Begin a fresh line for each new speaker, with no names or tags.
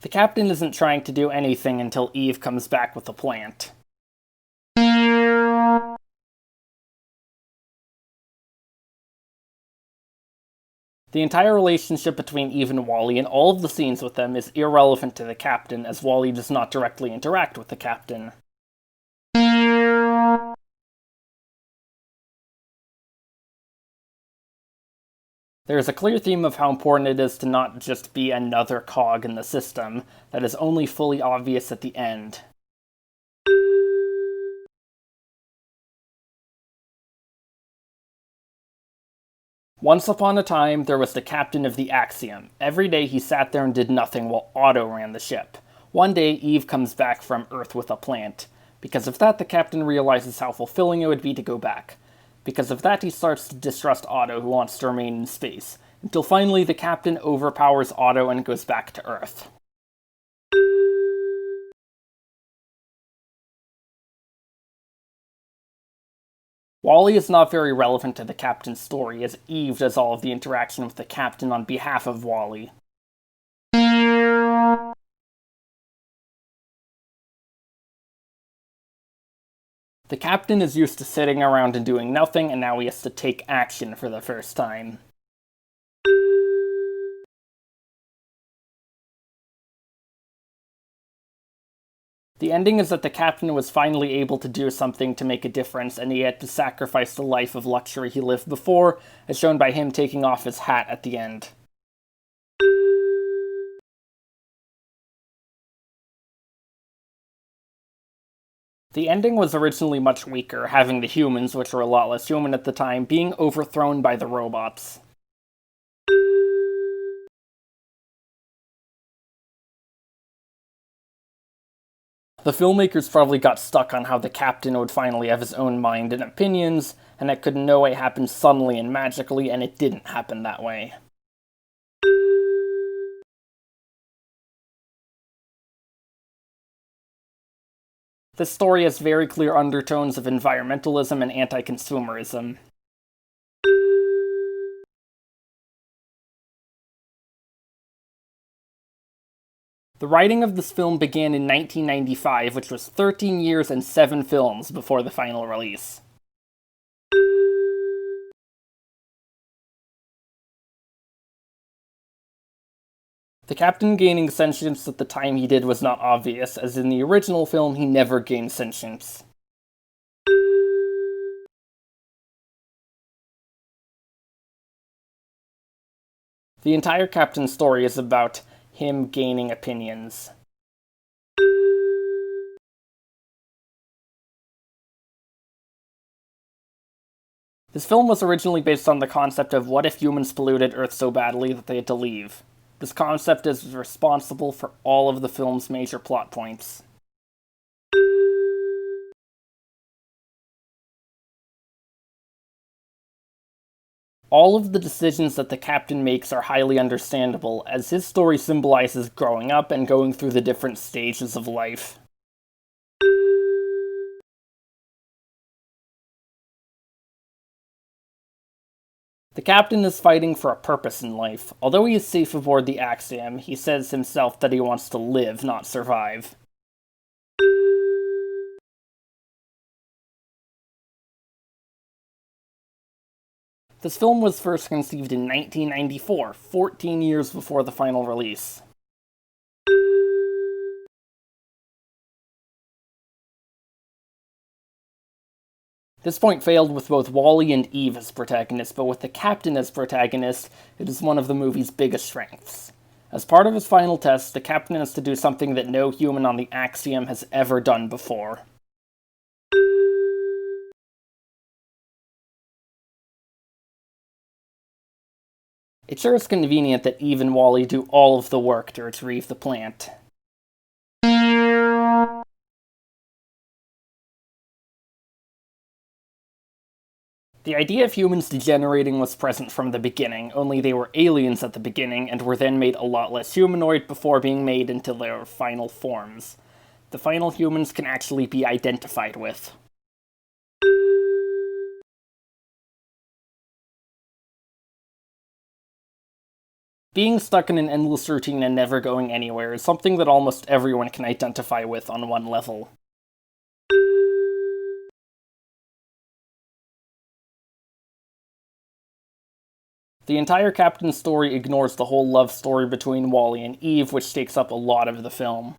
The captain isn't trying to do anything until Eve comes back with a plant. The entire relationship between Eve and Wally and all of the scenes with them is irrelevant to the captain, as Wally does not directly interact with the captain. There is a clear theme of how important it is to not just be another cog in the system that is only fully obvious at the end. Once upon a time, there was the captain of the Axiom. Every day he sat there and did nothing while Otto ran the ship. One day, Eve comes back from Earth with a plant. Because of that, the captain realizes how fulfilling it would be to go back. Because of that, he starts to distrust Otto, who wants to remain in space. Until finally, the captain overpowers Otto and goes back to Earth. Wally is not very relevant to the captain's story, as Eve does all of the interaction with the captain on behalf of Wally. The captain is used to sitting around and doing nothing, and now he has to take action for the first time. The ending is that the captain was finally able to do something to make a difference, and he had to sacrifice the life of luxury he lived before, as shown by him taking off his hat at the end. The ending was originally much weaker, having the humans, which were a lot less human at the time, being overthrown by the robots. The filmmakers probably got stuck on how the captain would finally have his own mind and opinions, and it could in no way happen suddenly and magically, and it didn't happen that way. This story has very clear undertones of environmentalism and anti-consumerism. The writing of this film began in 1995, which was 13 years and 7 films before the final release. The captain gaining sentience at the time he did was not obvious, as in the original film he never gained sentience. The entire captain's story is about him gaining opinions. This film was originally based on the concept of what if humans polluted Earth so badly that they had to leave. This concept is responsible for all of the film's major plot points. All of the decisions that the captain makes are highly understandable, as his story symbolizes growing up and going through the different stages of life. The captain is fighting for a purpose in life. Although he is safe aboard the Axiom, he says himself that he wants to live, not survive. This film was first conceived in 1994, 14 years before the final release. This point failed with both Wally and Eve as protagonists, but with the captain as protagonist, it is one of the movie's biggest strengths. As part of his final test, the captain has to do something that no human on the Axiom has ever done before. It sure is convenient that Eve and Wally do all of the work to retrieve the plant. The idea of humans degenerating was present from the beginning, only they were aliens at the beginning and were then made a lot less humanoid before being made into their final forms. The final humans can actually be identified with. Being stuck in an endless routine and never going anywhere is something that almost everyone can identify with on one level. The entire Captain story ignores the whole love story between Wally and Eve, which takes up a lot of the film.